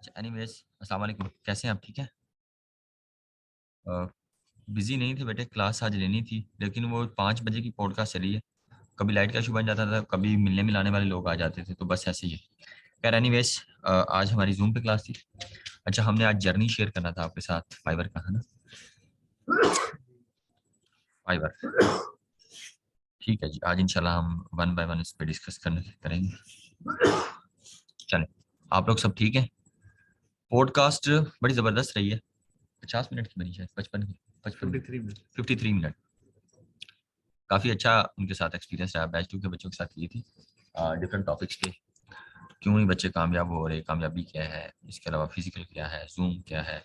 Anyways अस्सलाम वालेकुम, कैसे हैं आप? ठीक है। बिजी नहीं थे बेटे, क्लास आज लेनी थी लेकिन वो 5 बजे की पॉडकास्ट चली है। कभी लाइट का इशू बन जाता था, कभी मिलने मिलाने वाले लोग आ जाते थे, तो बस ऐसे ही है। खैर एनीवेज, आज हमारी जूम पे क्लास थी। अच्छा, हमने आज जर्नी शेयर करना था आपके साथ फाइवर का, है ना? फाइवर, ठीक है जी। आज इंशाल्लाह हम वन बाय वन इस पे डिस्कस करेंगे। चलें, आप लोग सब ठीक है? पॉडकास्ट बड़ी जबरदस्त रही है। 50 मिनट की बनी, शायद 55 की, 55 53 मिनट। काफ़ी अच्छा उनके साथ एक्सपीरियंस रहा। बैच 2 के बच्चों के साथ की थी, डिफरेंट टॉपिक्स पे। क्यों नहीं बच्चे कामयाब हो रहे, कामयाबी क्या है, इसके अलावा फिजिकल क्या है, जूम क्या है,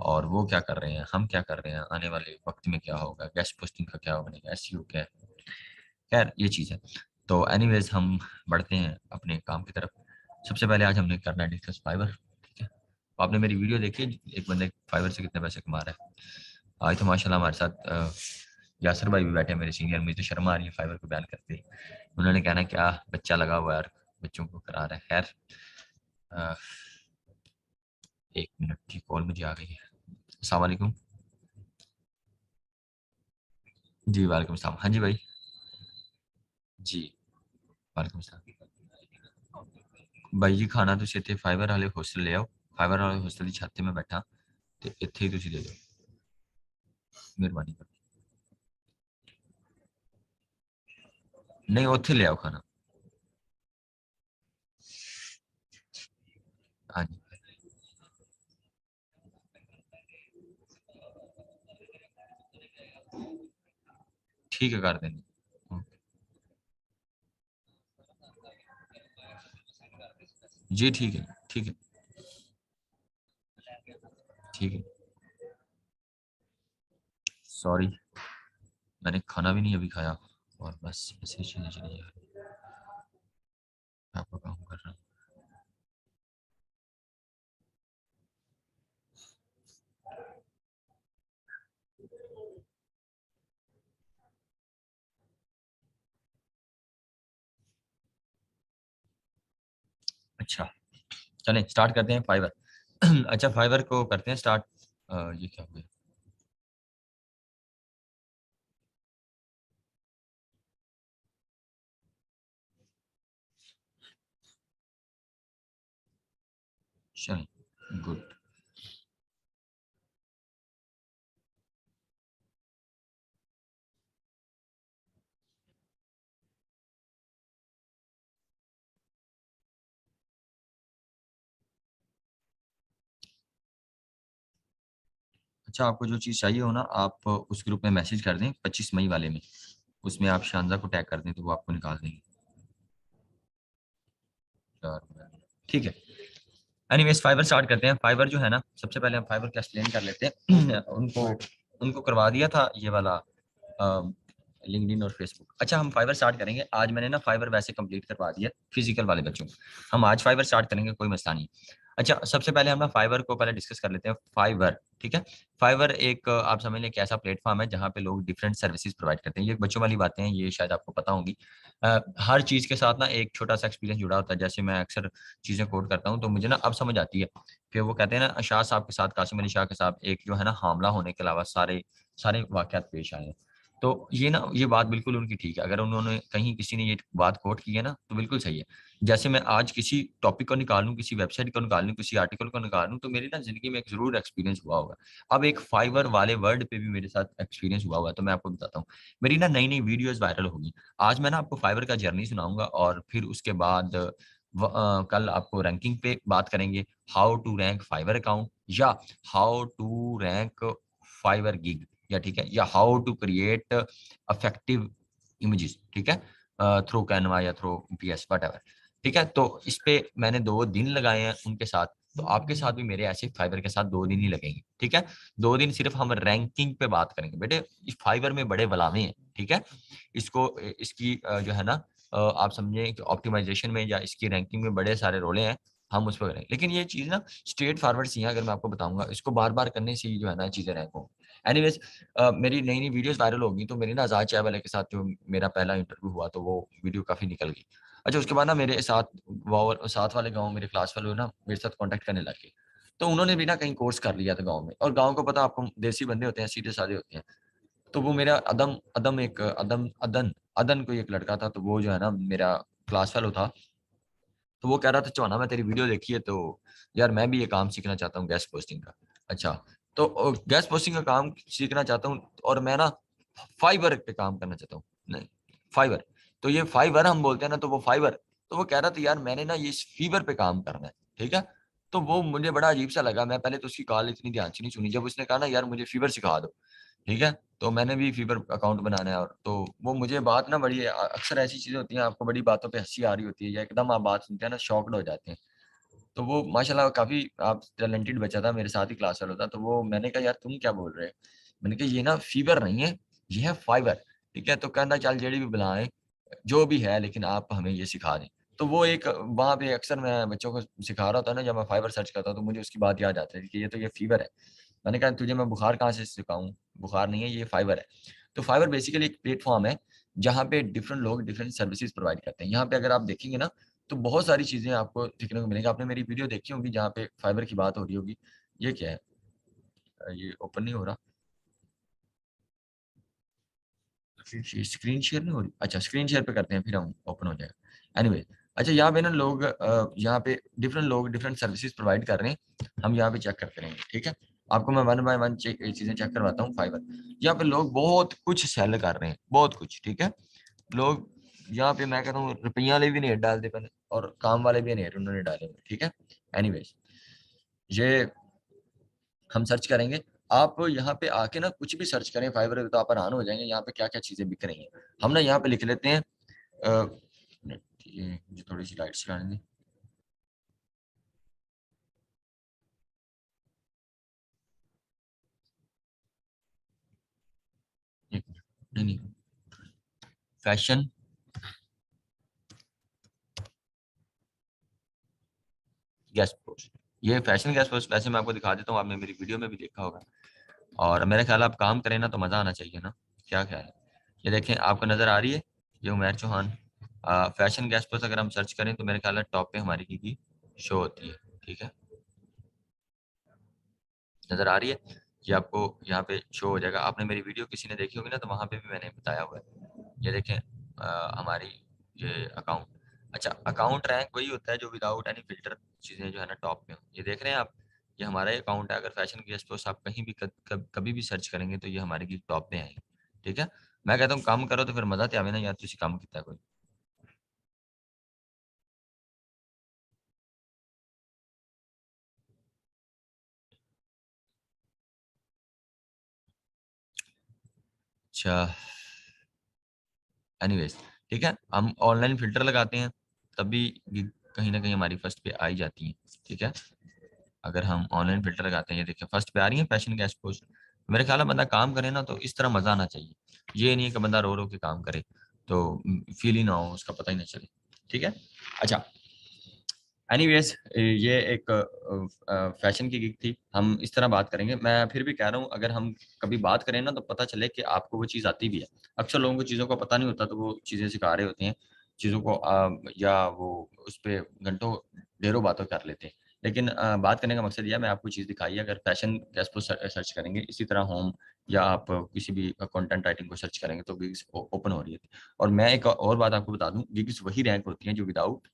और वो क्या कर रहे हैं, हम क्या कर रहे हैं, आने वाले वक्त में क्या होगा, गेस्ट पोस्टिंग का क्या बनेगा, एसईओ क्या है। खैर ये चीज़ है। तो एनीवेज हम बढ़ते हैं अपने काम की तरफ। सबसे पहले आज हमने करना है डिस्कस फाइवर। ठीक है, तो आपने मेरी वीडियो देखी है, एक बंदे फाइवर से कितने पैसे कमा रहा है। आज तो माशाल्लाह हमारे साथ यासर भाई भी बैठे हैं, मेरे सीनियर। मुझे तो शर्म आ रही है फाइवर को बयान करते ही। उन्होंने कहना क्या बच्चा लगा हुआ है यार, बच्चों को करा रहा है। खैर, अ, 1 मिनट की कॉल मुझे आ गई है। अस्सलाम वालेकुम। जी वालेकुम सलाम। हाँ जी भाई। जी वालेकुम सलाम। भाई जी खाना ਤੁਸੀਂ ਇੱਥੇ ਫਾਈਬਰ ਵਾਲੇ ਹੋਸਟਲ ले आओ। फाइबर वाले होस्टल की छत मैं बैठा, ਤੇ ਇੱਥੇ ਹੀ ਤੁਸੀਂ ਦੇ ਦਿਓ, ਮਿਹਰਬਾਨੀ ਕਰਕੇ। नहीं ਉੱਥੇ ले आओ खाना। हाँ जी, ठीक है कर देंगे। ओके। जी ठीक है, ठीक है, ठीक है। सॉरी, मैंने खाना भी नहीं अभी खाया, और बस ऐसे ही चीजें चली जा रही हैं। मैं आपका काम कर रहा हूँ। अच्छा, चलें स्टार्ट करते हैं फाइवर। अच्छा, फाइवर को करते हैं स्टार्ट। ये क्या हो गया? चलें, गुड। अच्छा, आपको जो चीज़ चाहिए हो ना, आप उस ग्रुप में मैसेज कर दें, 25 मई वाले में। उसमें आप शानजा को टैग कर दें तो वो आपको निकाल देंगे। ठीक है। एनीवेज फाइवर स्टार्ट करते हैं। फाइवर जो है ना, सबसे पहले हम फाइवर का एक्सप्लेन कर लेते हैं। उनको उनको करवा दिया था ये वाला लिंक्डइन और फेसबुक। अच्छा, हम फाइवर स्टार्ट करेंगे आज। मैंने ना फाइवर वैसे कंप्लीट करवा दिया फिजिकल वाले बच्चों को। हम आज फाइवर स्टार्ट करेंगे, कोई मसला नहीं। अच्छा, सबसे पहले हम ना फाइवर को पहले डिस्कस कर लेते हैं। फाइवर, ठीक है। फाइवर एक आप समझ लें कि ऐसा प्लेटफॉर्म है जहाँ पे लोग डिफरेंट सर्विसेज प्रोवाइड करते हैं। ये बच्चों वाली बातें हैं, ये शायद आपको पता होंगी। हर चीज़ के साथ ना एक छोटा सा एक्सपीरियंस जुड़ा होता है। जैसे मैं अक्सर चीज़ें कोट करता हूँ तो मुझे ना अब समझ आती है कि वो कहते हैं ना, शाह साहब के साथ, कासिम अली शाह के साथ एक जो है ना हमला होने के अलावा सारे सारे वाकयात पेश आए हैं। तो ये ना, ये बात बिल्कुल उनकी ठीक है। अगर उन्होंने कहीं किसी ने ये बात कोट की है ना, तो बिल्कुल सही है। जैसे मैं आज किसी टॉपिक को निकाल लूँ, किसी वेबसाइट को निकाल लूँ, किसी आर्टिकल को निकाल लूँ, तो मेरी ना जिंदगी में एक जरूर एक्सपीरियंस हुआ होगा। अब एक फाइवर वाले वर्ड पे भी मेरे साथ एक्सपीरियंस हुआ हुआ है, तो मैं आपको बताता हूँ। मेरी ना नई नई वीडियोस वायरल होगी। आज मैं ना आपको फाइवर का जर्नी सुनाऊंगा, और फिर उसके बाद कल आपको रैंकिंग पे बात करेंगे। How to rank Fiverr account, या how to rank Fiverr gig, या ठीक है, या how to create effective images, ठीक है, थ्रू कैनवा या थ्रू पीएस वट। ठीक है, तो इस पे मैंने 2 दिन लगाए हैं उनके साथ। तो आपके साथ भी मेरे ऐसे फाइबर के साथ 2 दिन ही लगेंगे। ठीक है, 2 दिन सिर्फ हम रैंकिंग पे बात करेंगे। बेटे इस फाइबर में बड़े वलावे हैं, ठीक है। इसको इसकी जो है ना, आप समझें कि ऑप्टिमाइजेशन में या इसकी रैंकिंग में बड़े सारे रोले हैं। हम उस पर करें। लेकिन ये चीज़ ना स्ट्रेट फॉरवर्ड सी है, अगर मैं आपको बताऊंगा, इसको बार बार करने से ही जो है ना चीज़ें रैंक हो। एनीवेज, मेरी नई नई वीडियोस वायरल होगी, तो मेरी ना आजाद चाय वाले के साथ जो मेरा पहला इंटरव्यू हुआ, तो वो वीडियो काफ़ी निकल गई। अच्छा, उसके बाद ना मेरे साथ वो साथ वाले गाँव मेरे क्लास वाले ना मेरे साथ कॉन्टैक्ट करने लग गए। तो उन्होंने भी ना कहीं कोर्स कर लिया था गाँव में, और गाँव को पता आपको देसी बंदे होते हैं, सीधे साधे होते हैं। तो वो मेरा अदम अदम एक अदम अदन अदन कोई एक लड़का था, तो वो जो है ना मेरा क्लास फेलो था। तो वो कह रहा था, चौहाना मैं तेरी वीडियो देखी है, तो यार मैं भी ये काम सीखना चाहता हूँ, गेस्ट पोस्टिंग का। अच्छा, तो गेस्ट पोस्टिंग का काम सीखना चाहता हूँ, और मैं ना फाइवर पे काम करना चाहता हूँ। नहीं, फाइवर, तो ये फाइवर हम बोलते हैं ना, तो वो फाइवर। तो वो कह रहा था, यार मैंने ना ये फीवर पे काम करना है, ठीक है। तो वो मुझे बड़ा अजीब सा लगा, मैं पहले तो उसकी कॉल इतनी ध्यान से नहीं सुनी। जब उसने कहा ना, यार मुझे फीवर सिखा दो, ठीक है, तो मैंने भी फीवर अकाउंट बनाना है। और तो वो मुझे बात ना बड़ी अक्सर ऐसी चीजें होती हैं, आपको बड़ी बातों पे हंसी आ रही होती है, या एकदम आप बात सुनते हैं ना शॉक्ड हो जाते हैं। तो वो माशाल्लाह काफी आप टैलेंटेड बच्चा था, मेरे साथ ही क्लास वाला था। तो वो मैंने कहा, यार तुम क्या बोल रहे हो? मैंने कहा, ये ना फीवर नहीं है, ये है फाइबर, ठीक है। तो कहना, चल जेडी भी बुलाएं, जो भी है, लेकिन आप हमें ये सिखा दें। तो वो एक वहाँ पे अक्सर मैं बच्चों को सिखा रहा था ना, जब मैं फाइबर सर्च करता तो मुझे उसकी बात याद आती थी कि ये फीवर है। मैंने कहा, तुझे मैं बुखार कहाँ से सिखाऊं? बुखार नहीं है, ये फाइबर है। तो फाइबर बेसिकली एक प्लेटफॉर्म है, जहाँ पे डिफरेंट लोग डिफरेंट सर्विसेज प्रोवाइड करते हैं। यहाँ पे अगर आप देखेंगे ना, तो बहुत सारी चीजें आपको सीखने को मिलेंगी। आपने मेरी वीडियो देखी होगी जहाँ पे फाइबर की बात हो रही होगी। ये क्या है? ये ओपन नहीं हो रहा, स्क्रीन शेयर नहीं हो रही। अच्छा, स्क्रीन शेयर पे करते हैं, फिर हम ओपन हो जाएगा। एनीवे, अच्छा, यहाँ पे ना लोग यहाँ पे डिफरेंट लोग डिफरेंट सर्विसेज प्रोवाइड कर रहे हैं। हम यहाँ पे चेक करते रहेंगे, ठीक है। आपको मैं वन बाय वन चीजें चेक करवाता हूँ। फाइवर, यहाँ पे लोग बहुत कुछ सेल कर रहे हैं, बहुत कुछ, ठीक है। लोग यहाँ पे, मैं कहता हूँ, रुपया वाले भी नहीं डालते पहले, और काम वाले भी नहीं उन्होंने डाले हुए, ठीक है। एनीवेज, ये हम सर्च करेंगे। आप यहाँ पे आके ना कुछ भी सर्च करें फाइवर पे, तो आप हैरान हो जाएंगे यहाँ पे क्या क्या चीजें बिक रही हैं। हम ना यहाँ पे लिख लेते हैं, ये मुझे थोड़ी सी लाइट्स चलाने दें। एक मिनट, नहीं नहीं, फैशन गेस्ट पोस्ट, ये फैशन गेस्ट पोस्ट वैसे मैं आपको दिखा देता हूँ, आपने मेरी वीडियो में भी देखा होगा। और मेरे ख्याल आप काम करें ना तो मजा आना चाहिए ना, क्या ख्याल है? ये देखें, आपको नजर आ रही है, ये Umair Chauhan fashion guest post. अगर हम सर्च करें तो मेरे ख्याल है टॉप पे हमारी की शो होती है, ठीक है। नजर आ रही है, ये आपको यहाँ पे शो हो जाएगा। आपने मेरी वीडियो किसी ने देखी होगी ना, तो वहां पे भी मैंने बताया हुआ है। ये देखें, हमारी ये अकाउंट। अच्छा, अकाउंट रैंक वही होता है जो विदाउट एनी फिल्टर चीजें जो है ना टॉप पे हो। ये देख रहे हैं आप, ये हमारा ही अकाउंट है। अगर फैशन गेस्ट पोस्ट आप कहीं भी कभी भी सर्च करेंगे तो ये हमारे की टॉप पे आएंगे, ठीक है। मैं कहता हूँ काम करो तो फिर मजा तो आवे ना यार, तुम काम किया कोई। अच्छा, एनीवेज, ठीक है, हम ऑनलाइन फिल्टर लगाते हैं, तभी gig कहीं ना कहीं हमारी फर्स्ट पे आ ही जाती है, ठीक है। अगर हम ऑनलाइन फिल्टर लगाते हैं, ये देखिए फर्स्ट पे आ रही है फैशन गेस्ट पोस्ट। मेरे ख्याल में बंदा काम करे ना तो इस तरह मजा आना चाहिए। ये नहीं है कि बंदा रो रो के काम करे, तो फील ही ना हो, उसका पता ही ना चले, ठीक है। अच्छा, एनीवेज, ये एक फैशन की गिग थी, हम इस तरह बात करेंगे। मैं फिर भी कह रहा हूँ, अगर हम कभी बात करें ना तो पता चले कि आपको वो चीज़ आती भी है। अक्सर लोगों को चीज़ों का पता नहीं होता, तो वो चीज़ें सिखा रहे होते हैं चीज़ों को, या वो उस पर घंटों ढेरों बातों कर लेते हैं। लेकिन बात करने का मकसद यह है, मैं आपको चीज़ दिखाई है। अगर फैशन कैस्पो सर्च करेंगे, इसी तरह होम, या आप किसी भी कंटेंट राइटिंग को सर्च करेंगे, तो गिग्स ओपन हो रही है। और मैं एक और बात आपको बता दूं, गिग्स वही रैंक होती हैं जो विदाउट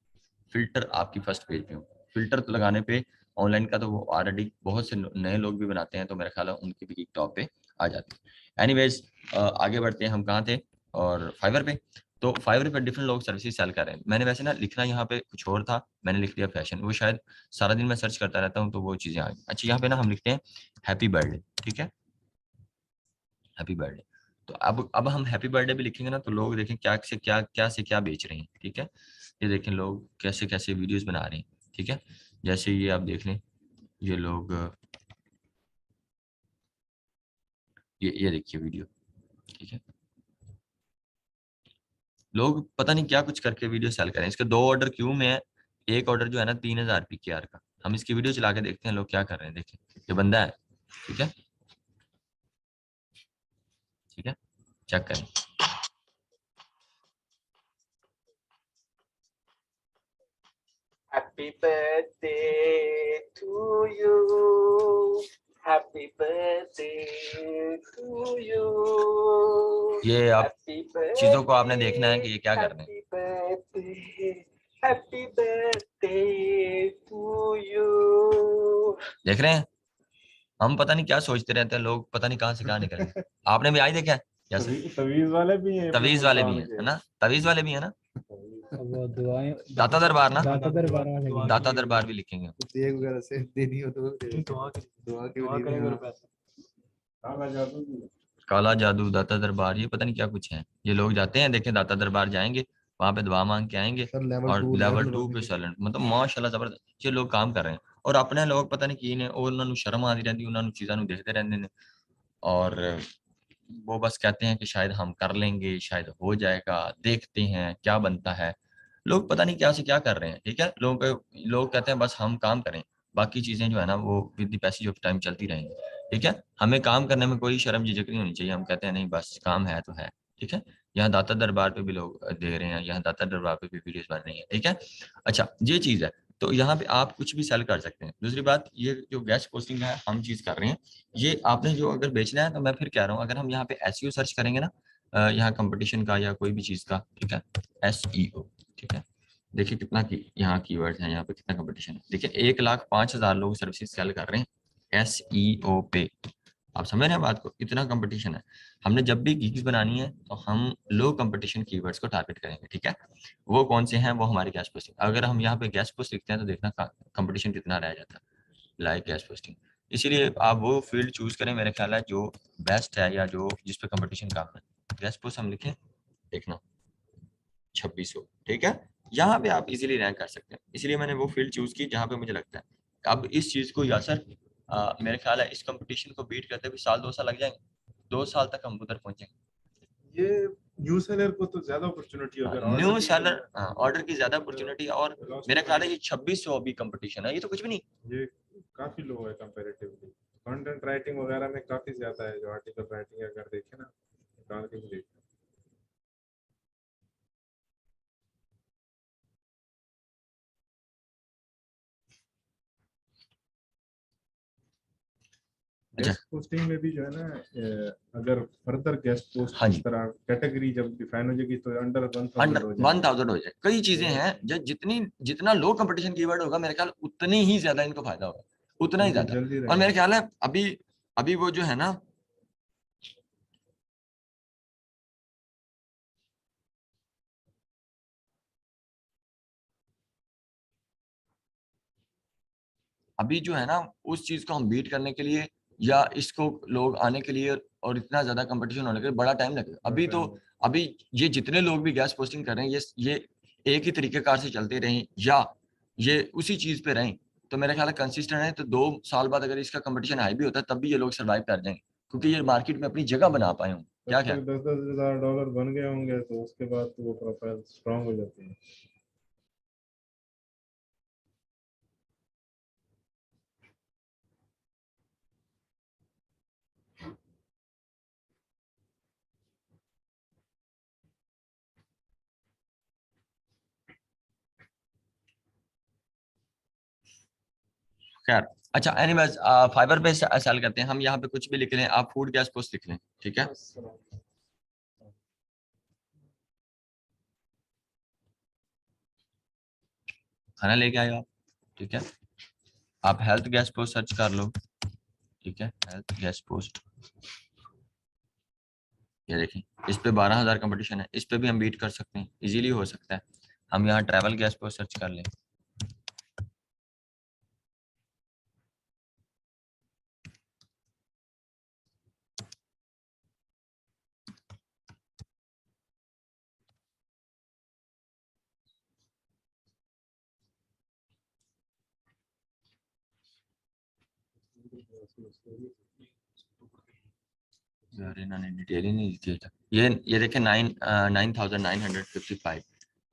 फिल्टर आपकी फर्स्ट पेज पे हो। फिल्टर तो लगाने पे ऑनलाइन का तो वो ऑलरेडी बहुत से नए लोग भी बनाते हैं, तो मेरा ख्याल है उनकी भी टॉप पे आ जाती है। एनीवेज, आगे बढ़ते हैं, हम कहाँ थे? और फाइवर पे। तो फाइवर पे डिफरेंट लोग सर्विसेज सेल कर रहे हैं। मैंने वैसे ना लिखना यहाँ पे कुछ और था, मैंने लिख दिया फैशन। वो शायद सारा दिन मैं सर्च करता रहता हूँ, तो वो चीजें आ गई। अच्छा, यहाँ पे ना हम लिखते हैं हैप्पी बर्थडे, ठीक है, हैप्पी बर्थडे। तो अब हम हैप्पी बर्थडे भी लिखेंगे ना, तो लोग देखें क्या से क्या बेच रहे हैं, ठीक है। ये देखें लोग कैसे कैसे वीडियोस बना रहे हैं, ठीक है। जैसे ये आप देख लें, ये लोग ये देखिए वीडियो, ठीक है। लोग पता नहीं क्या कुछ करके वीडियो सेल करें। इसके दो ऑर्डर क्यों में है, एक ऑर्डर जो है ना 3000 PKR का। हम इसकी वीडियो चला के देखते हैं लोग क्या कर रहे हैं। देखें ये बंदा है, ठीक है, ठीक है, चेक करें। Happy birthday to you. Happy birthday to you. ये आप Happy चीजों को आपने देखना है कि ये क्या कर रहे हैं। Happy birthday. Happy birthday to you. देख रहे हैं, हम पता नहीं क्या सोचते रहते हैं, लोग पता नहीं कहाँ से कहाँ निकल गए। आपने भी आज देखा है कैसे तवीज वाले भी हैं, तवीज वाले भी हैं, है ना, तवीज वाले भी है ना, वो दुआएं दाता दरबार ना, दाता दरबार वाले दाता दरबार भी लिखेंगे। एक वगैरह से देनी हो तो दुआ के काला जादू, दाता दरबार, ये पता नहीं क्या कुछ है। ये लोग जाते हैं, देखें दाता दरबार जाएंगे, वहां पे दुआ मांग के आएंगे और लेवल 2 पे सैलेंट, मतलब माशाल्लाह जबरदस्त ये लोग काम कर रहे हैं। और अपने लोग पता नहीं की ने और उन्होंने शर्म आती रहती, उन्होंने चीज़ों को देखते रहते हैं और वो बस कहते हैं कि शायद हम कर लेंगे, शायद हो जाएगा, देखते हैं क्या बनता है। लोग पता नहीं क्या से क्या कर रहे हैं, ठीक है। लोग कहते हैं बस हम काम करें, बाकी चीजें जो है ना वो with the passage of time चलती रहेंगी, ठीक है। हमें काम करने में कोई शर्म झिझक नहीं होनी चाहिए, हम कहते हैं नहीं बस काम है तो है, ठीक है। यहाँ दाता दरबार पे भी लोग दे रहे हैं, यहाँ दाता दरबार पे भी वीडियोस बन रही है, ठीक है। अच्छा ये चीज है, तो यहाँ पे आप कुछ भी सेल कर सकते हैं। दूसरी बात, ये जो गेस्ट पोस्टिंग है हम चीज कर रहे हैं, ये आपने जो अगर बेचना है, तो मैं फिर कह रहा हूँ अगर हम यहाँ पे एसईओ सर्च करेंगे ना, यहाँ कंपटीशन का या कोई भी चीज का, ठीक है, एसईओ, ठीक है। देखिए कितना की यहाँ कीवर्ड है, यहाँ पे कितना कंपटीशन है। देखिए 1,05,000 लोग सर्विसेज सेल कर रहे हैं एसईओ पे। आप समझ रहे हैं बात को, इतना कंपटीशन है। हमने जब भी गिग्स बनानी है तो हम लो कंपटीशन कीवर्ड्स को टारगेट करेंगे, ठीक है। वो कौन से हैं, वो हमारे गैस पोस्टिंग। अगर हम यहाँ पे गैस पोस्ट लिखते हैं तो देखना कंपटीशन कितना रह जाता है, लाइक गैस पोस्टिंग। इसीलिए आप वो फील्ड चूज करें, मेरे ख्याल है जो बेस्ट है या जो जिस पे कंपटीशन कम है। गैस पोस्ट हम लिखें, देखना 2600, ठीक है। यहाँ पे आप इजीली रैंक कर सकते हैं, इसलिए मैंने वो फील्ड चूज की जहाँ पे मुझे लगता है। अब इस चीज को यासर मेरे ख्याल है इस कंपटीशन को बीट करते हुए साल 2 साल लग जाएंगे, 2 साल तक हम उधर पहुंचेंगे। ये न्यू सेलर को तो ज्यादा अपॉर्चुनिटी अगर न्यू सेलर ऑर्डर की ज्यादा अपॉर्चुनिटी, और मेरा ख्याल है ये 2600 अभी कंपटीशन है, ये तो कुछ भी नहीं। ये काफी लो है कंपैरेटिवली। कंटेंट राइटिंग वगैरह में काफी ज्यादा है, जो आर्टिकल राइटिंग अगर देखें ना, निकाल के भी देखें। गेस्ट पोस्टिंग में भी जो है ना, अगर फर्दर गेस्ट पोस्ट हाँ जी, इस तरह कैटेगरी जब डिफाइन हो जाएगी तो अंडर 1000 हो 1000 हो जाए। कई चीजें हैं जो जितना लो कंपटीशन कीवर्ड होगा मेरे ख्याल उतनी ही ज्यादा इनको फायदा होगा, उतना ही ज्यादा। जल्दी और मेरे ख्याल है अभी अभी वो जो है ना, अभी जो है ना उस चीज को हम बीट करने के लिए या इसको लोग आने के लिए और इतना ज्यादा कंपटीशन होने के लिए बड़ा टाइम लगेगा। अभी तो अभी ये जितने लोग भी गैस पोस्टिंग कर रहे हैं ये एक ही तरीके कार से चलते रहें या ये उसी चीज पे रहें, तो मेरा ख्याल है कंसिस्टेंट है तो 2 साल बाद अगर इसका कंपटीशन हाई भी होता है तब भी ये लोग सर्वाइव कर जाएंगे, क्योंकि ये मार्केट में अपनी जगह बना पाए हों। क्या क्या 10,000 डॉलर बन गए होंगे तो उसके बाद तो वो प्रोफाइल स्ट्रांग हो जाती है। खैर अच्छा, एनीवेज फाइबर पे सेल करते हैं हम। यहाँ पे कुछ भी लिख लें, आप फूड गैस पोस्ट लिख लें, ठीक है। खाना लेके आए आप, ठीक है। आप हेल्थ गैस पोस्ट सर्च कर लो, ठीक है, हेल्थ गैस पोस्ट। ये देखें इस पे 12,000 कंपटीशन है, इस पे भी हम बीट कर सकते हैं, इजीली हो सकता है। हम यहाँ ट्रैवल गैस पोस्ट सर्च कर लें, यार इन्होंने डिटेल ही नहीं दी थी। ये देखें 9,955,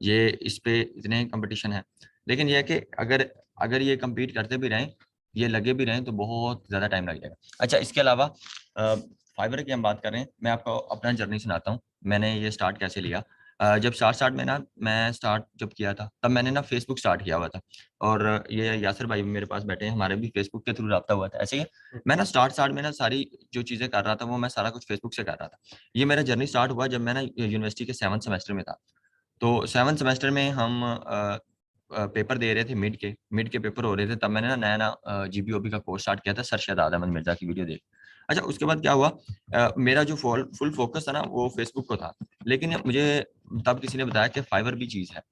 ये इस पे इतने कंपटीशन है। लेकिन ये है कि अगर अगर ये compete करते भी रहें, ये लगे भी रहें, तो बहुत ज़्यादा टाइम लग जाएगा। अच्छा, इसके अलावा फाइवर की हम बात कर रहे हैं, मैं आपको अपना जर्नी सुनाता हूँ। मैंने ये स्टार्ट कैसे लिया। जब स्टार्ट में ना, मैं स्टार्ट जब किया था, तब मैंने ना फेसबुक स्टार्ट किया हुआ था, और ये यासिर भाई भी मेरे पास बैठे हैं, हमारे भी फेसबुक के थ्रू रब्ता हुआ था। ऐसे ही मैं ना स्टार्ट में ना सारी जो चीज़ें कर रहा था, वो मैं सारा कुछ फेसबुक से कर रहा था। ये मेरा जर्नी स्टार्ट हुआ जब मैं ना यूनिवर्सिटी के 7th सेमेस्टर में था। तो 7th सेमेस्टर में हम पेपर दे रहे थे, मिड के पेपर हो रहे थे, तब मैंने ना नया जीबीओबी का कोर्स स्टार्ट किया था सर शहजाद अहमद मिर्जा की वीडियो देख। अच्छा, उसके बाद क्या हुआ, मेरा जो फुल फोकस था ना, वो फेसबुक को था। लेकिन मुझे तब किसी ने बताया कि फाइवर भी चीज़ है।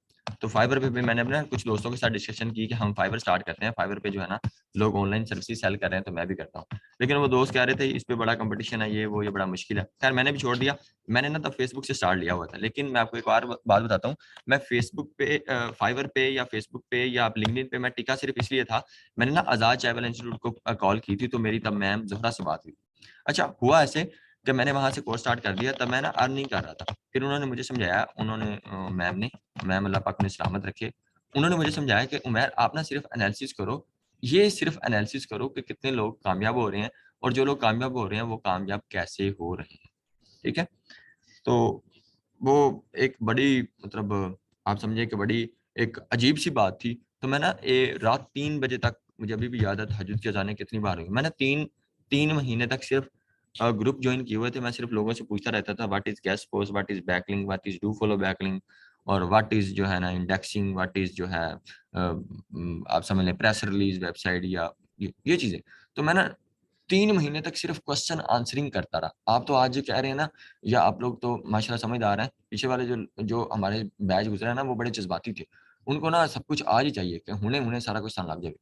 तो फाइवर पे भी मैंने अपने कुछ दोस्तों के साथ डिस्कशन की कि हम फाइवर स्टार्ट करते हैं। फाइवर पे जो है ना, लोग ऑनलाइन सर्विसेज सेल कर रहे हैं, तो मैं भी करता हूँ। लेकिन वो दोस्त कह रहे थे इस पे बड़ा कंपटीशन है, ये वो, ये बड़ा मुश्किल है। खैर मैंने भी छोड़ दिया। मैंने ना तब फेसबुक से स्टार्ट लिया हुआ था। लेकिन मैं आपको एक और बात बताता हूँ, मैं फेसबुक पे, फाइवर पे या फेसबुक पे या आप लिंक्डइन पे मैं टिका सिर्फ इसलिए था, मैंने ना आजाद ट्रैवल इंस्टीट्यूट को कॉल की थी, तो मेरी तब मैम जोहरा से बात हुई। अच्छा, हुआ ऐसे कि मैंने वहां से कोर्स स्टार्ट कर दिया, तब मैं ना अर्न नहीं कर रहा था। फिर उन्होंने मुझे समझाया, मैम अल्लाह पाक ने सलामत रखे, उन्होंने मुझे समझाया कि उमर आप ना सिर्फ एनालिसिस करो, ये सिर्फ एनालिसिस करो कि कितने लोग कामयाब हो रहे हैं, और जो लोग कामयाब हो रहे हैं वो कामयाब कैसे हो रहे हैं। ठीक है। तो वो एक बड़ी, मतलब आप समझिए कि बड़ी एक अजीब सी बात थी। तो मैं ना रात 3 बजे तक, मुझे अभी भी याद है तहज्जुद की अज़ानें कितनी बार हुई, मैंने तीन तीन महीने तक सिर्फ ग्रुप ज्वाइन किए हुए थे। मैं सिर्फ लोगों से पूछता रहता था, what is guest post, what is backlink, what is do follow backlink, और व्हाट इज जो है ना इंडेक्सिंग, व्हाट इज जो है आप समझ लें प्रेस रिलीज वेबसाइट, या ये चीजें। तो मैं ना 3 महीने तक सिर्फ क्वेश्चन आंसरिंग करता रहा। आप तो आज जो कह रहे हैं ना, या आप लोग तो माशाल्लाह समझदार हैं, पीछे वाले जो जो हमारे बैच गुजरे हैं ना, वो बड़े जज्बाती थे। उनको ना सब कुछ आज ही चाहिए कि हुने हुने सारा कुछ सामने लग जाए।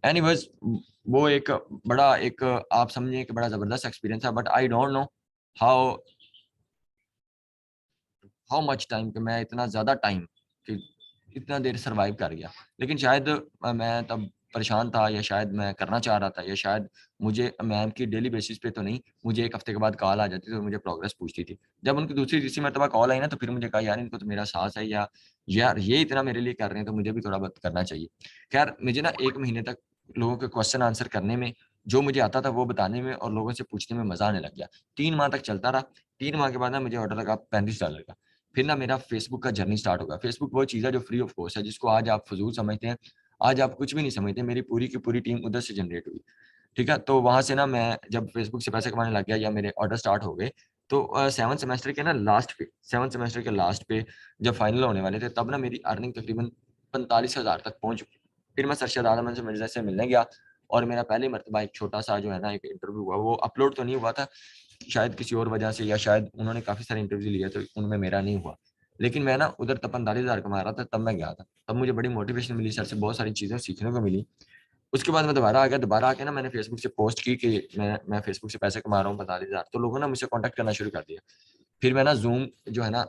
एनीवेज, वो एक बड़ा एक आप समझिए कि बड़ा जबरदस्त एक्सपीरियंस है। But I don't know how how much time, कि मैं इतना ज़्यादा टाइम कि इतना देर सर्वाइव कर गया। लेकिन शायद मैं तब परेशान था, या शायद मैं करना चाह रहा था, या शायद मुझे मैम की डेली बेसिस पे तो नहीं, मुझे 1 हफ्ते के बाद कॉल आ जाती थी, तो मुझे प्रोग्रेस पूछती थी। जब उनकी दूसरी तीसरी मर्तबा कॉल आई ना, तो फिर मुझे कहा यार इनको तो मेरा साहस है, या यार ये इतना मेरे लिए कर रहे हैं, तो मुझे भी थोड़ा बहुत करना चाहिए। खैर मुझे ना 1 महीने तक लोगों के क्वेश्चन आंसर करने में, जो मुझे आता था वो बताने में और लोगों से पूछने में मज़ा आने लग गया। 3 माह तक चलता रहा। 3 माह के बाद ना मुझे ऑर्डर लगा $35 का। फिर ना मेरा फेसबुक का जर्नी स्टार्ट होगा। फेसबुक वो चीज़ है जो फ्री ऑफ कॉस्ट है, जिसको आज आप फजूल समझते हैं, आज आप कुछ भी नहीं समझते। मेरी पूरी की पूरी टीम उधर से जनरेट हुई। ठीक है, तो वहां से ना मैं जब फेसबुक से पैसे कमाने लग गया, या मेरे ऑर्डर स्टार्ट हो गए, तो 7 सेमेस्टर के लास्ट पे जब फाइनल होने वाले थे, तब ना मेरी अर्निंग तकरीबन 45,000 तक पहुंच चुकी। फिर मैं सरशद आलम से मिर्जा से मिलने गया, और मेरा पहली मरतबा एक छोटा सा जो है ना एक इंटरव्यू हुआ। वो अपलोड तो नहीं हुआ था, शायद किसी और वजह से, या शायद उन्होंने काफ़ी सारे इंटरव्यू लिए तो उनमें मेरा नहीं हुआ। लेकिन मैं ना उधर तब 45,000 कमा रहा था, तब मैं गया था। तब मुझे बड़ी मोटिवेशन मिली, सर से बहुत सारी चीज़ें सीखने को मिली। उसके बाद मैं दोबारा आ गया। दोबारा आके ना मैंने फेसबुक से पोस्ट की कि मैं फेसबुक से पैसे कमा रहा हूँ 45,000। तो लोगों ने मुझसे कॉन्टैक्ट करना शुरू कर दिया। फिर मैं ना ज़ूम जो है ना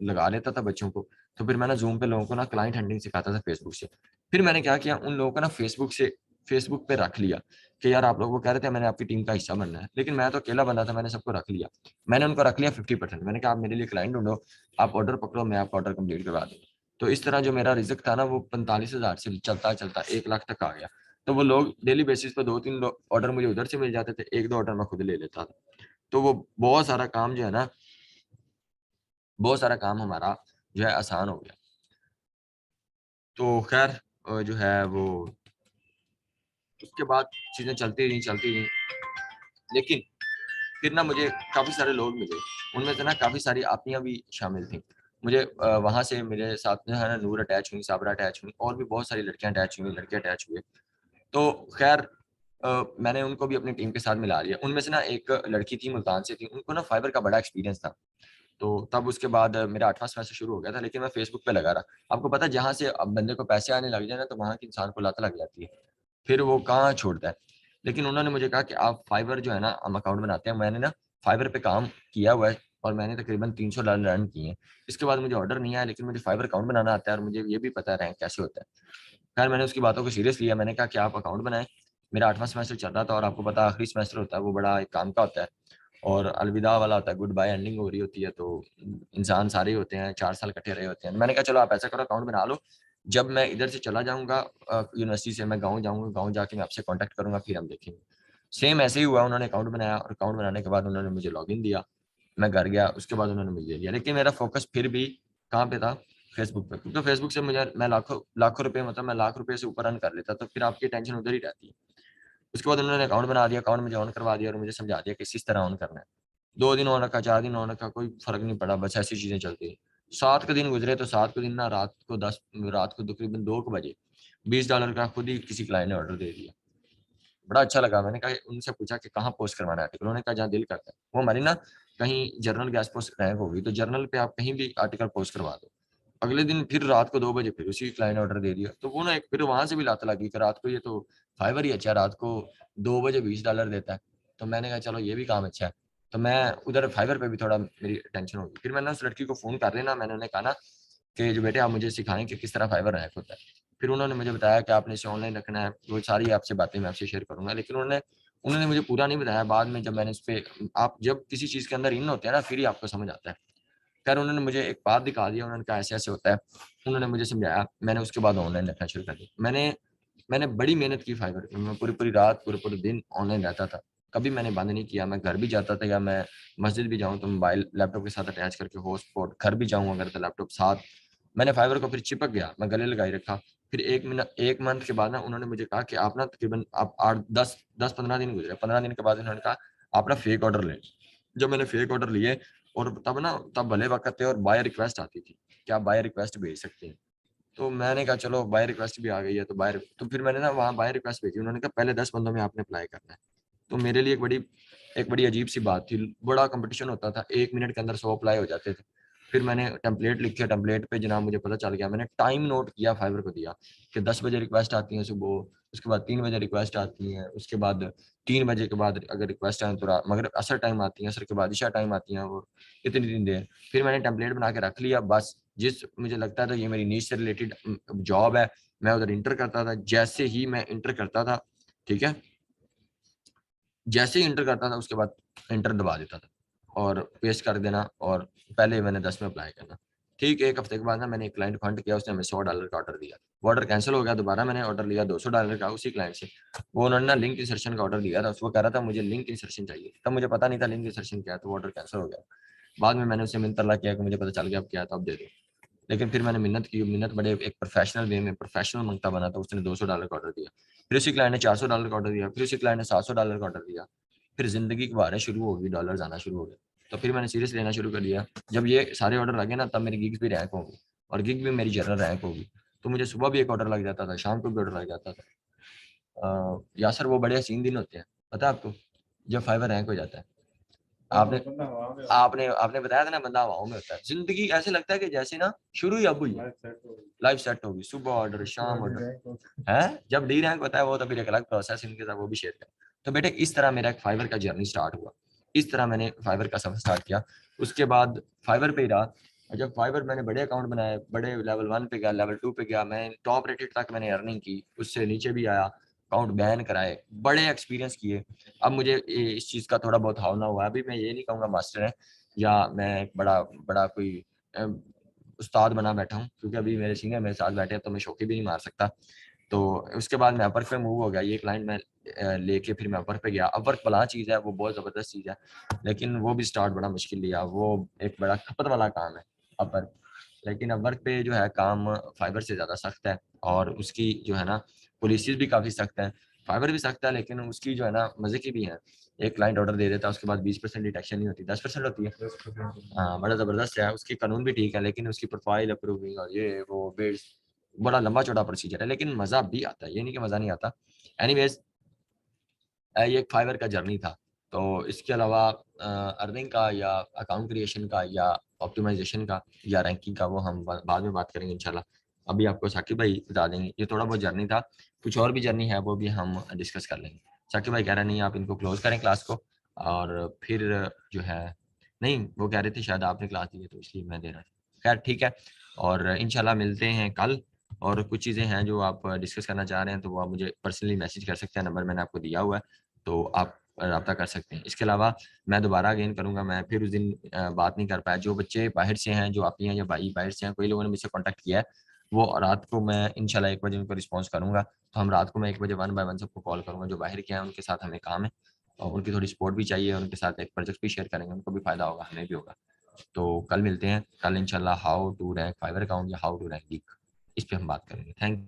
लगा लेता था बच्चों को। तो फिर मैं ना ज़ूम पे लोगों को ना क्लाइंट हंटिंग सिखाता था फेसबुक से। फिर मैंने क्या किया, उन लोगों को ना फेसबुक पे रख लिया कि यार आप लोग, वो कह रहे थे मैंने आपकी टीम का हिस्सा बनना है, लेकिन मैं तो अकेला बंदा था, मैंने सबको रख लिया। मैंने उनको रख लिया 50%। मैंने कहा आप मेरे लिए क्लाइंट ढूंढो, आप ऑर्डर पकड़ो, मैं आपका ऑर्डर कंप्लीट करवा दूंगा। तो इस तरह जो मेरा रिजक था ना, वो 45,000 से चलता चलता 1 लाख तक आ गया। तो वो लोग डेली बेसिस पे 2-3 ऑर्डर मुझे उधर से मिल जाते थे, 1-2 ऑर्डर मैं खुद ले लेता था। तो वो बहुत सारा काम जो है ना, बहुत सारा काम हमारा जो है आसान हो गया। तो खैर जो है वो उसके बाद चीज़ें चलती रहीं। लेकिन फिर ना मुझे काफ़ी सारे लोग मिले, उनमें से ना काफ़ी सारी आपनियाँ भी शामिल थीं। मुझे वहाँ से मेरे साथ जो है ना नूर अटैच हुई, साबरा अटैच हुई, और भी बहुत सारी लड़कियाँ अटैच हुई, लड़के अटैच हुए। तो खैर मैंने उनको भी अपनी टीम के साथ मिला लिया। उनमें से ना एक लड़की थी, मुल्तान से थी, उनको ना फाइबर का बड़ा एक्सपीरियंस था। तो तब उसके बाद मेरा 8वां सेमेस्टर शुरू हो गया था, लेकिन मैं फेसबुक पे लगा रहा। आपको पता है जहाँ से अब बंदे को पैसे आने लग जाए ना, तो वहाँ के इंसान को लत लग जाती है, फिर वो कहाँ छोड़ता है। लेकिन उन्होंने मुझे कहा कि आप फाइवर जो है ना, हम अकाउंट बनाते हैं। मैंने ना फाइवर पे काम किया हुआ है, और मैंने तकरीबन $300 रन किए हैं। इसके बाद मुझे ऑर्डर नहीं आया, लेकिन मुझे फाइवर अकाउंट बनाना आता है, और मुझे ये भी पता है कैसे होता है। खैर मैंने उसकी बातों को सीरियस लिया। मैंने कहा कि आप अकाउंट बनाएं। मेरा 8वां सेमेस्टर चल रहा था, और आपको पता है आखिरी सेमेस्टर होता है वो बड़ा एक काम का होता है, और अलविदा वाला होता है, गुड बाय एंडिंग हो रही होती है। तो इंसान सारे ही होते हैं, 4 साल इकट्ठे रहे होते हैं। मैंने कहा चलो आप ऐसा करो, अकाउंट बना लो, जब मैं इधर से चला जाऊंगा यूनिवर्सिटी से, मैं गाँव जाऊंगा, गाँव जाके मैं आपसे कॉन्टैक्ट करूंगा, फिर हम देखेंगे। सेम ऐसे ही हुआ, उन्होंने अकाउंट बनाया और अकाउंट बनाने के बाद उन्होंने मुझे लॉगिन दिया, मैं घर गया, उसके बाद उन्होंने मुझे दिया। लेकिन मेरा फोकस फिर भी कहाँ पे था, फेसबुक पे, क्योंकि फेसबुक से मुझे मैं लाखों लाखों रुपए, मतलब मैं लाख रुपए से ऊपर अर्न कर लेता, तो फिर आपकी टेंशन उधर ही रहती है। उसके बाद उन्होंने अकाउंट बना दिया, अकाउंट मुझे ऑन करवा दिया और मुझे समझा दिया कि इस तरह ऑन करना है। 2 दिन ऑन रखा, 4 दिन ऑन रखा, कोई फर्क नहीं पड़ा, बस ऐसी चीजें चलती है। 7 के दिन गुजरे, तो 7 के दिन ना रात को तकरीबन 2 बजे $20 का खुद ही किसी क्लाइंट ने ऑर्डर दे दिया। बड़ा अच्छा लगा। मैंने कहा, उनसे पूछा कि कहाँ पोस्ट करवाना है आर्टिकल, उन्होंने कहा जहाँ दिल करता है। वो हमारी ना कहीं जर्नल गैस पोस्ट रैंक होगी, तो जर्नल पे आप कहीं भी आर्टिकल पोस्ट करवा दो। अगले दिन फिर रात को 2 बजे फिर उसी क्लाइंट ने ऑर्डर दे दिया, तो वो ना एक फिर वहां से भी लात लगी कि रात को ये तो फाइवर ही अच्छा है, रात को 2 बजे $20 देता है। तो मैंने कहा चलो ये भी काम अच्छा है, तो मैं उधर फाइवर पे भी थोड़ा मेरी टेंशन होगी। फिर मैंने उस लड़की को फोन कर देना, मैंने उन्हें कहा ना कि जो बेटे आप मुझे सिखाएं कि किस तरह फाइवर रैंक होता है। फिर उन्होंने मुझे बताया कि आपने इसे ऑनलाइन रखना है, वो सारी आपसे बातें मैं आपसे शेयर करूंगा। लेकिन उन्होंने उन्होंने मुझे पूरा नहीं बताया। बाद में जब मैंने इस पे, आप जब किसी चीज के अंदर इन होते हैं ना, फिर ही आपको समझ आता है। खैर उन्होंने मुझे एक बात दिखा दिया, उन्होंने कहा ऐसे ऐसे होता है, उन्होंने मुझे समझाया। मैंने उसके बाद ऑनलाइन रखना शुरू कर दिया। मैंने बड़ी मेहनत की फाइबर पे, मैं पूरी पूरी रात पूरे पूरे दिन ऑनलाइन रहता था, कभी मैंने बंद नहीं किया। मैं घर भी जाता था या मैं मस्जिद भी जाऊँ तो मोबाइल लैपटॉप के साथ अटैच करके हॉटस्पॉट, घर भी जाऊँ अगर तो लैपटॉप साथ। मैंने फाइबर को फिर चिपक गया, मैं गले लगाई रखा। फिर 1 मंथ के बाद ना उन्होंने मुझे कहा कि आप ना तकरीबन आप 8 10 10 15 दिन गुजरे, 15 दिन के बाद उन्होंने कहा आप ना फेक ऑर्डर लें। जब मैंने फेक ऑर्डर लिए, और तब भले वक्त थे और बाय रिक्वेस्ट आती थी कि आप बाय रिक्वेस्ट भेज सकते हैं। तो मैंने कहा चलो बाय रिक्वेस्ट भी आ गई है, तो फिर मैंने ना वहाँ बाय रिक्वेस्ट भेजी। उन्होंने कहा पहले 10 बंदों में आपने अप्लाई करना है। तो मेरे लिए एक बड़ी अजीब सी बात थी। बड़ा कंपटीशन होता था, 1 मिनट के अंदर 100 अप्लाई हो जाते थे। फिर मैंने टेम्पलेट लिखे, टेम्पलेट पे जनाब मुझे पता चल गया, मैंने टाइम नोट किया, फाइवर को दिया कि 10 बजे रिक्वेस्ट आती है सुबह, उसके बाद 3 बजे रिक्वेस्ट आती है, उसके बाद 3 बजे के बाद अगर रिक्वेस्ट आए तो मगर असर टाइम आती है, असर के बाद इशा टाइम आती है, वो इतनी दिन देर। फिर मैंने टेम्पलेट बना के रख लिया। बस जिस मुझे लगता था ये मेरी नीच से रिलेटेड जॉब है, मैं उधर इंटर करता था। जैसे ही मैं इंटर करता था, ठीक है, जैसे ही इंटर करता था उसके बाद इंटर दबा देता था और पेस्ट कर देना, और पहले मैंने 10 में अप्लाई करना। ठीक 1 हफ्ते के बाद ना मैंने एक क्लाइंट को कॉन्टेक्ट किया, उसने हमें $100 का ऑर्डर दिया। वो ऑर्डर कैंसिल हो गया, दोबारा मैंने ऑर्डर लिया $200 का उसी क्लाइंट से। वो उन्होंने ना लिंक इंसर्शन का ऑर्डर दिया था, उसको कह रहा था मुझे लिंक इंसर्शन चाहिए, तब मुझे पता नहीं था लिंक इंसर्शन क्या है, तो वो ऑर्डर कैंसिल हो गया। बाद में मैंने उसे मिन्नत किया कि मुझे पता चल गया अब क्या है, तो अब दे दो। लेकिन फिर मैंने मिन्नत की, मिन्नत बड़े एक प्रोफेशनल वे में प्रोफेशनल मंगता बना, तो उसने $200 का ऑर्डर दिया। फिर उसी क्लाइंट ने $400 का ऑर्डर दिया, फिर उसी क्लाइंट ने $700 का ऑर्डर दिया। फिर जिंदगी की बारें शुरू हो गई, डॉलर्स आना शुरू हो गए। तो फिर मैंने सीरियस लेना शुरू कर दिया। जब ये सारे ऑर्डर लगे ना, तब मेरी गिग्स भी रैंक होगी, और गिग भी मेरी जनरल रैंक होगी। तो मुझे सुबह भी एक ऑर्डर लग जाता था, शाम को भी ऑर्डर लग जाता था। यासर वो बड़े हसीन दिन होते हैं, पता है आपको, जब फाइवर रैंक हो जाता है। आपने बंदा वहाँ में आपने आपने बताया था ना, बंदा हवाओं में होता है। जिंदगी ऐसे लगता है कि जैसे ना शुरू ही अब हुई है, लाइफ सेट होगी, सुबह ऑर्डर, शाम ऑर्डर है। जब डी रैंक होता है वो तो फिर एक अलग प्रोसेस, इनके साथ वो भी शेयर करें। तो बेटे इस तरह मेरा एक फाइवर का जर्नी स्टार्ट हुआ, इस तरह मैंने फाइवर का सफर स्टार्ट किया। उसके बाद फाइवर पे ही रहा। और जब फाइवर मैंने बड़े अकाउंट बनाए, बड़े लेवल 1 पे गया, लेवल 2 पे गया, मैं टॉप रेटेड तक मैंने अर्निंग की, उससे नीचे भी आया, अकाउंट बैन कराए, बड़े एक्सपीरियंस किए। अब मुझे इस चीज़ का थोड़ा बहुत हावना हुआ। अभी मैं ये नहीं कहूँगा मास्टर है या मैं एक बड़ा बड़ा कोई उस्ताद बना बैठा हूँ, क्योंकि अभी मेरे सीनियर मेरे साथ बैठे हैं, तो मैं शौकी भी नहीं मार सकता। तो उसके बाद मैं अपवर्क पे मूव हो गया। ये क्लाइंट मैं लेके फिर मैं अपवर्क पे गया। अपवर्क भला चीज़ है, वो बहुत ज़बरदस्त चीज़ है, लेकिन वो भी स्टार्ट बड़ा मुश्किल लिया। वो एक बड़ा खपत वाला काम है अपवर्क। लेकिन अपवर्क पे जो है काम फाइबर से ज़्यादा सख्त है, और उसकी जो है ना पॉलिसीज भी काफ़ी सख्त है। फाइबर भी सख्त है, लेकिन उसकी जो है ना मज़े की भी है। एक क्लाइंट ऑर्डर दे देता है, उसके बाद 20% डिटेक्शन नहीं होती, 10% होती है। 10%। हाँ, बड़ा ज़बरदस्त है। उसकी कानून भी ठीक है, लेकिन उसकी प्रोफाइल अप्रूविंग और ये वो बिड्स, बड़ा लंबा चौड़ा प्रोसीजर है, लेकिन मज़ा भी आता है, ये नहीं कि मज़ा नहीं आता। एनीवेज, ये एक फाइवर का जर्नी था। तो इसके अलावा अर्निंग का या अकाउंट क्रिएशन का या ऑप्टिमाइजेशन का या रैंकिंग का वो हम बाद में बात करेंगे इंशाल्लाह। अभी आपको साकिब भाई बता देंगे। ये थोड़ा बहुत जर्नी था, कुछ और भी जर्नी है वो भी हम डिस्कस कर लेंगे। साकिब भाई कह रहे नहीं आप इनको क्लोज करें क्लास को, और फिर जो है, नहीं वो कह रहे थे शायद आपने क्लास दी है तो इसलिए मैं दे रहा था। खैर ठीक है, और इंशाल्लाह मिलते हैं कल। और कुछ चीज़ें हैं जो आप डिस्कस करना चाह रहे हैं तो वो आप मुझे पर्सनली मैसेज कर सकते हैं, नंबर मैंने आपको दिया हुआ है, तो आप रब्ता कर सकते हैं। इसके अलावा मैं दोबारा अगेन करूंगा, मैं फिर उस दिन बात नहीं कर पाया। जो बच्चे बाहर से हैं, जो आप ही हैं या भाई बाहर से हैं, कोई लोगों ने मुझसे कांटेक्ट किया है, वो रात को मैं इंशाल्लाह 1 बजे उनको रिस्पॉन्स करूँगा। तो हम रात को मैं 1 बजे 1 बाय 1 सबको कॉल करूँगा, जो बाहर के हैं उनके साथ हमें काम है और उनकी थोड़ी सपोर्ट भी चाहिए, उनके साथ एक प्रोजेक्ट भी शेयर करेंगे, उनको भी फ़ायदा होगा, हमें भी होगा। तो कल मिलते हैं, कल इंशाल्लाह how to rank Fiverr account या हाउ टू रैंक गिग, इस पे हम बात करेंगे। थैंक